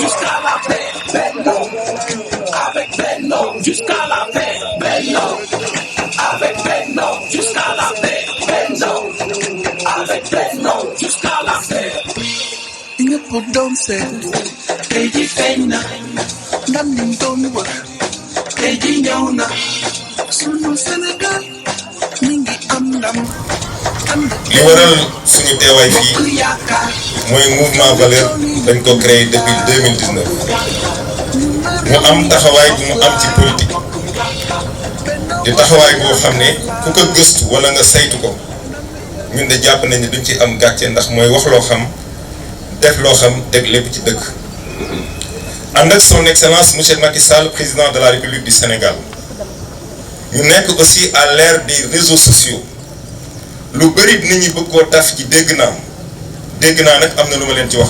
Jusqu'à la paix, Benno. Avec Benno, jusqu'à la paix, Benno. Avec Benno, jusqu'à la paix, Benno. Avec Benno, jusqu'à la paix. ñëpp doon seet tey ji feeñ na, ndam liñ doon wër tey ji ñëw na. sunu Sénégal mi ngi am ndam. li waral suñu teewaay fii Bokk yaakaar, mooy mouvement valeur dañ ko créé depuis 2019 mu am taxawaay bu mu am ci politique di taxawaay boo xam ne ku ko gëstu wala nga saytu ko ñun de jàpp nañu duñ ci am gàcce ndax mooy wax loo xam def loo xam teg lépp ci dëkk ànd ak son excellence monsieur Macky Sall président de la République du Sénégal ñu nekk aussi à l'ère des réseaux sociaux lu bëri nit ñi bëgg koo taf ci dégg naa nag am na lu ma leen ci wax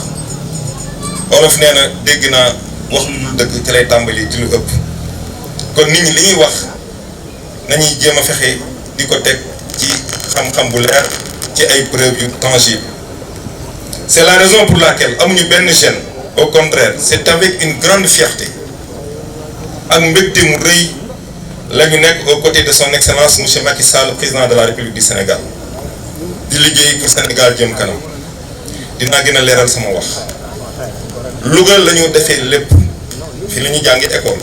olof nee na dégg naa wax lu dul dëgg ci lay tàmbali ci lu ëpp kon nit ñi li ñuy wax nañuy jéem a fexe di ko teg ci xam-xam bu leer ci ay preuves yu tangibles. C'est la raison pour laquelle amuñu benn gêne au contraire c'est avec une grande fierté ak mbégte mu rëy la ñu nekk aux côtés de son excellence monsieur Macky Sall président de la République du Sénégal di liggéey pour Sénégal jëm kanam dinaa gën a leeral sama wax. Louga la ñu defee lépp fii la ñu jàngi école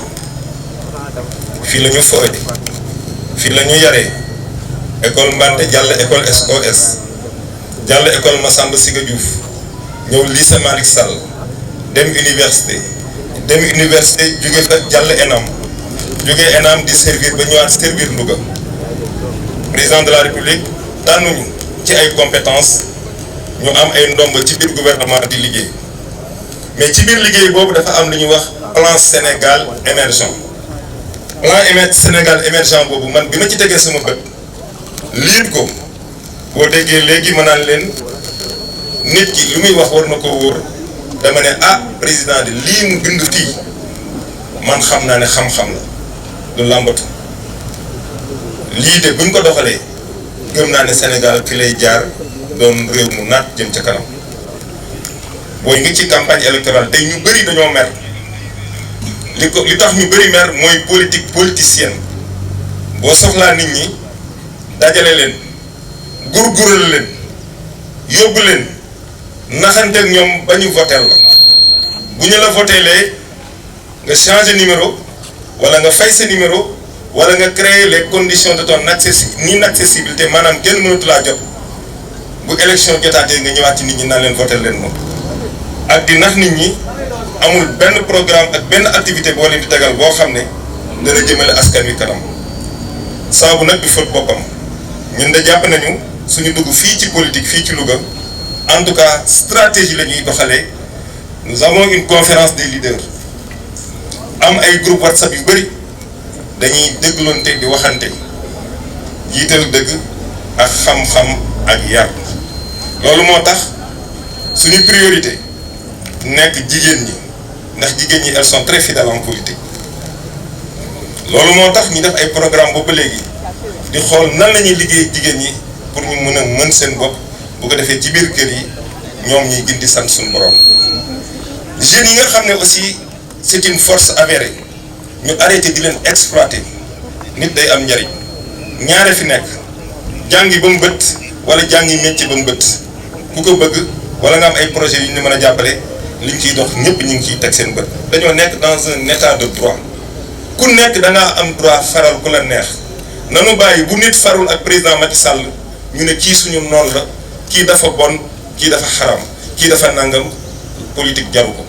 fii la ñu fooy fii la ñu yaree école Mbante jàll école SOS jàll école Massamba Siga Diouf ñëw lycée Malick Sall dem université jóge fa jàll ENAM jóge ENAM di servir ba ñëwaat servir Louga président de la République tànnuñu ci ay compétences ñu am ay ndomb ci biir gouvernement di liggéey mais ci biir liggéey boobu dafa am lu ñuy wax plan Sénégal émergent Sénégal émergent boobu man bi ma ci tegee sama bët liit ko boo déggee léegi ma naan leen nit ki lu muy wax war na ko wóor dama ne président de lii mu bind fii man xam naa ne xam-xam la du làmbatu lii de buñ ko doxalee gëm naa ne Sénégal fi lay jaar doon réew mu naat jëm ca kanam booy ngi ci campagne électorale tey ñu bëri dañoo mer li tax ñu bëri mer mooy politique politicienne boo soxlaa nit ñi dajale leen gurgural leen yóbbu leen naxanteeg ñoom ba ñu votel la bu ñu la votelee nga changer numéro wala nga fay sa numéro wala nga créer les conditions de ton inaccessibilité maanaam kenn mënatu laa jot bu élection jotaatee nga ñëwaat ci nit ñi naan leen votel leen moom ak di nax nit ñi amul benn programme ak benn activité boo leen di tegal boo xam ne dana jëmale askan wi kanam saabu nag di fóot boppam ñun de jàpp nañu suñu dugg fii ci politique fii ci Louga en tout cas stratégie la ñuy doxalee nous avons une conférence des leaders am ay groupe WhatsApp yu bëri dañuy dégloonte di waxante jiital dëgg ak xam-xam ak yar loolu moo tax suñu priorité nekk jigéen ñi ndax jigéen ñi elles sont très fidèles en politique loolu moo tax ñu def ay programme boobu léegi di xool nan la ñuy liggéey jigéen ñi pour ñu mën a mën seen bopp bu ko defee ci biir kër yi ñoom ñuy gën di sant suñu borom jeunes yi nga xam ne aussi c'est une force avérée ñu arrêté di leen exploiter nit day am njariñ ñaare fi nekk jàngi ba mu bët wala jàngi métier ba mu bët ku ko bëgg wala nga am ay projets yu ñu mën a jàppale liñ ciy dox ñëpp ñu ngi ciy teg seen bët. dañoo nekk dans un état de droit ku nekk da ngaa am droit faral ku la neex nanu bàyyi bu nit farul ak président Macky Sall ñu ne kii suñu noonu la kii dafa bon kii dafa xaram kii dafa nangam politique jaru ko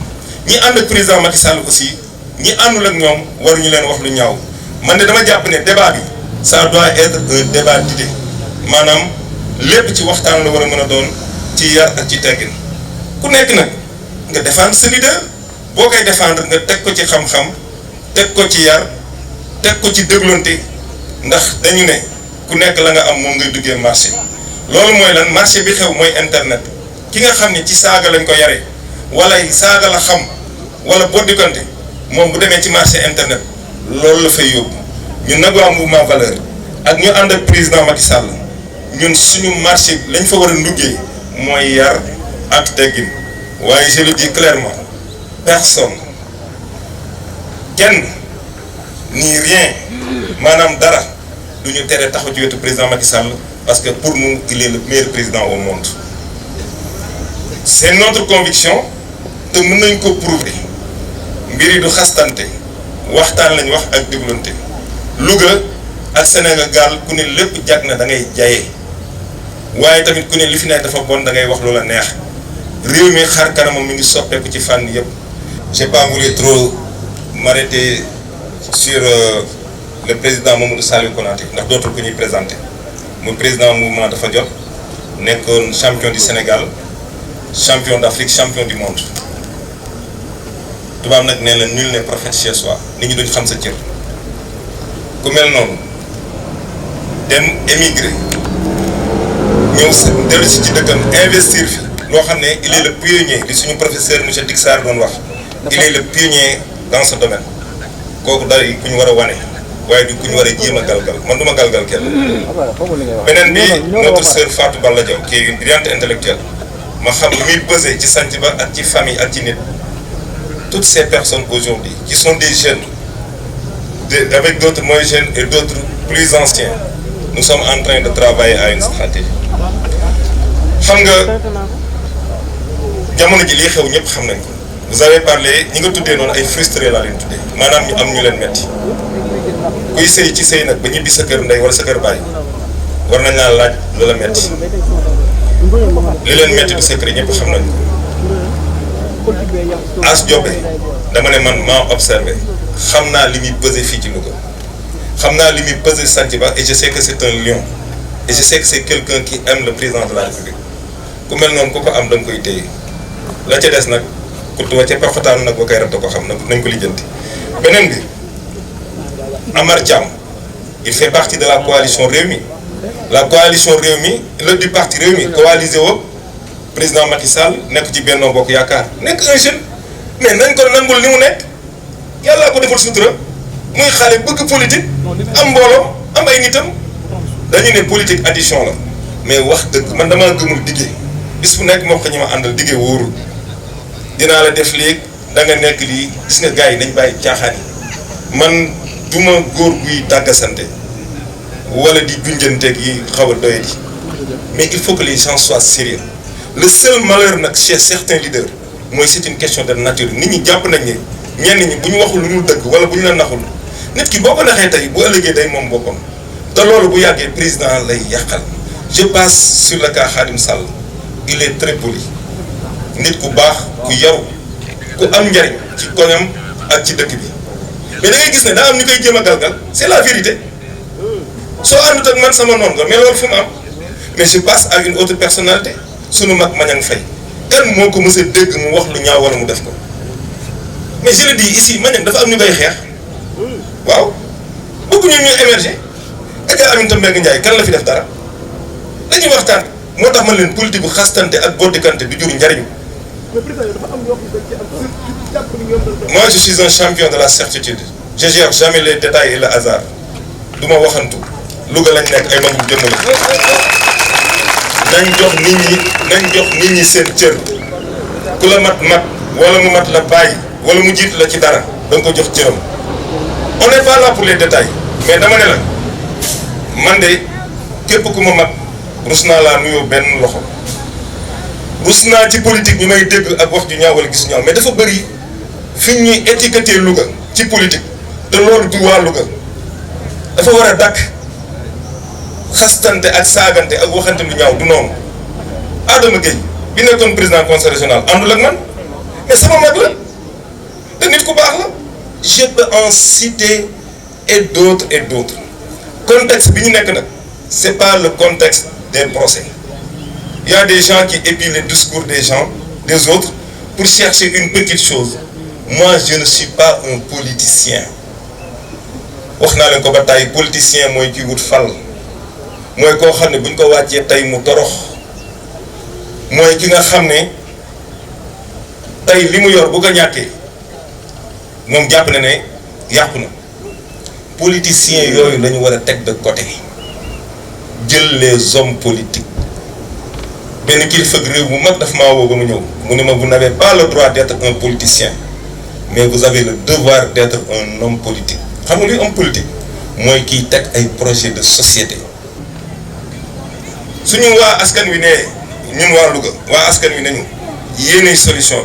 ñi ànd ak président Macky Sall aussi ñi àndul ak ñoom waruñu leen wax lu ñaaw man de dama jàpp ne débat bi ça doit être un débat d'idées maanaam lépp ci waxtaan la war a mën a doon ci yar ak ci teggin ku nekk nag nga défendre sa leader boo koy défendre nga teg ko ci xam-xam teg ko ci yar teg ko ci déglonte ndax dañu ne ku nekk la nga am moom ngay duggee marché loolu mooy lan marché bi xew mooy internet ki nga xam ne ci saaga lañ ko yaree wala saaga la xam wala boddikante moom bu demee ci marché internet loolu la fay yóbbu ñun nag waa mouvement valeur ak ñu ànd ak président Macky Sall ñun suñu marché lañ fa war a nduggee mooy yar ak teggin waaye je le dis clairement personne kenn ni rien maanaam dara du ñu tere taxaw ci wetu président Macky Sall parce que pour nous il est le meilleur président au monde c'est notre conviction te mën nañ ko prouver mbir yi du xastante waxtaan lañ wax ak déglante Louga ak Sénégal ku ne lépp jag na da ngay jayee waaye tamit ku ne li fi nekk dafa bon da ngay wax loola neex réew mi xar kanamam mi ngi soppeeku ci fànn yëpp. J'ai pas voulu trop m'arrêter sur le président Mamadou Saliou Konaté ndax dootul ku ñuy présenté mu président mouvement dafa jot nekkoon champion du Sénégal champion d'Afrique champion du monde tubaab nag nee na nul n'est prophète chez soi nit ñi duñ xam sa cër ku mel noonu dem émigré ñëw sa dellu si ci dëkkam investir fi loo xam ne il est le pionnier li suñu professeur monsieur Dixar doon wax il est le pionnier dans ce domaine kooku day ku ñu war a wane waaye du ku ñu war a jéem a galgal man du ma galgal kenn. beneen bi notre sœur Fatou Balla Diaw qui est une brillante intellectuelle ma xam lu muy pesé ci sanc ba ak ci famille ak ci nit toutes ces personnes aujourd'hui qui sont des jeunes avec d'autres moins jeunes et d'autres plus anciens nous sommes en train de travailler à une stratégie xam nga jamono ji lii xew ñëpp xam nañ ko vous avez parlé ñi nga tuddee noonu ay frustré laa leen tuddee maanaam ñu am ñu leen metti kuy sëy ci sëy nag ba ñibbi sa kër ndey wala sa kër baay war nañ laa laaj lu la metti li leen metti du secret ñëpp xam nañ ko As Diobé dama ne man maa observé xam naa li muy pesé fii ci Louga xam naa li muy pesé Santiba et je sais que c'est un lion et je sais que c'est quelqu'un qui aime le président de la République ku mel noonu ku ko am da nga koy téye la ca des nag ku tuwa ca paxataanu nag ba koy rab da ko xam nag nañ ko lijjanti beneen bi Amar Thiam il fait partie de la coalition Rewmi la coalition Rewmi le du parti Rewmi coalisé woo président Macky Sall nekk ci Benno Bokk Yaakaar nekk un jeune mais nañ ko nangul ni mu nekk yàllaa ko defal sutura muy xale bëgg politique am mbooloo am ay nitam dañu ne politique addition la mais wax dëgg man damaa gëmul diggee bis bu nekk moo ko ñi ma àndal diggee wóorul dinaa la def léegi da nga nekk lii gis nga gars yi nañ bàyyi caaxaan yi man duma góor guy tàggasante wala di junjanteeg yi xaw a doyadi mais il faut que les gens soient sérieux le seul malheur nag chez certains leaders mooy c'est une question de nature nit ñi jàpp nañ ne ñenn ñi bu ñu waxul lu dul dëgg wala bu ñu la naxul nit ki boo ko naxee tey bu ëllëgee day moom boppam te loolu bu yàggee président lay yàqal je passe sur le cas Khadim Sall il est très poli nit ku baax ku yaru ku am njariñ ci koñam ak ci dëkk bi mais da ngay gis ne daa am ñu koy jéem a galgal c'est la vérité soo àndut ak man sama noon nga mais loolu fu mu am mais je passe à une autre personnalité sunu mag Mañang Faye kan moo ko mës a dégg mu wax lu ñaaw wala mu def ko mais je le dis ici Mañang dafa am ñu koy xeex waaw bëgguñu ñuy émerger Adja Aminata Mbengue Ndiaye kan la fi def dara dañuy waxtaan moo tax man leen politique bu xastante ak boddikante du jur njariñu moi je suis un champion de la certitude je gère jamais les détails et le hasard du ma waxantu Louga lañ nekk ay magum jëmm la nañ jox nit ñi seen cër ku la mat wala mu mat la bàyyi wala mu jiit la ci dara da nga ko jox cëram on n'est pas là pour les détails mais dama ne la man de képp ku ma mat rus naa laa nuyoo benn loxo rus naa ci politique ñu may dégg ak wax ju ñaaw wala gis ñaaw mais dafa bëri fi ñuy étiqueter Louga ci politique te loolu du waa Louga dafa war a dakk xastante ak saagante ak waxante lu ñaaw du noonu Adama Gueye bi nekkoon président conseil régional àndul ak man mais sama mag la te nit ku baax la je peux en citer et d'autres contexte bi ñu nekk nag c'est pas le contexte des procès il y a des gens qui épient les discours des autres pour chercher une petite chose moi je ne suis pas un politicien wax naa leen ko ba tey politicien mooy kii wut fal mooy koo xam ne bu ñu ko wàccee tey mu torox mooy ki nga xam ne tey li mu yor bu ko ñàkkee moom jàpp na ne yàqu na politiciens yooyu lañu war a teg de côté jël les hommes politiques benn kilifa réew bu mag daf maa woo ba mu ñëw mu ne ma vous n'avez pas le droit d'être un politicien mais vous avez le devoir d'être un homme politique xam nga luy homme politique mooy kiy teg ay projet de société suñu waa askan wi ne ñun waa Louga waa askan wi nañu yéenay solution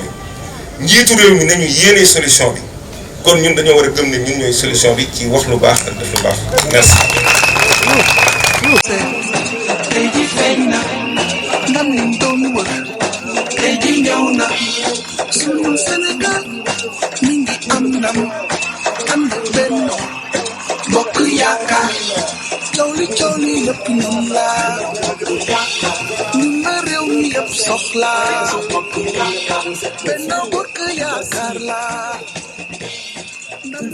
bi njiitu réew mi nañu yéenay solution bi kon ñun dañoo war a gëm ne ñun ñooy solution bi ci wax lu baax ak def lu baax merci. tey ji feeñ na ndam liñ doon wër tey ji ñëw na sunu Sénégal mi ngi am ndam ànd benn bokk yaakaar coow li yëpp ñun la ñun la réew mi yëpp soxla benn bokk yaakaar la ndam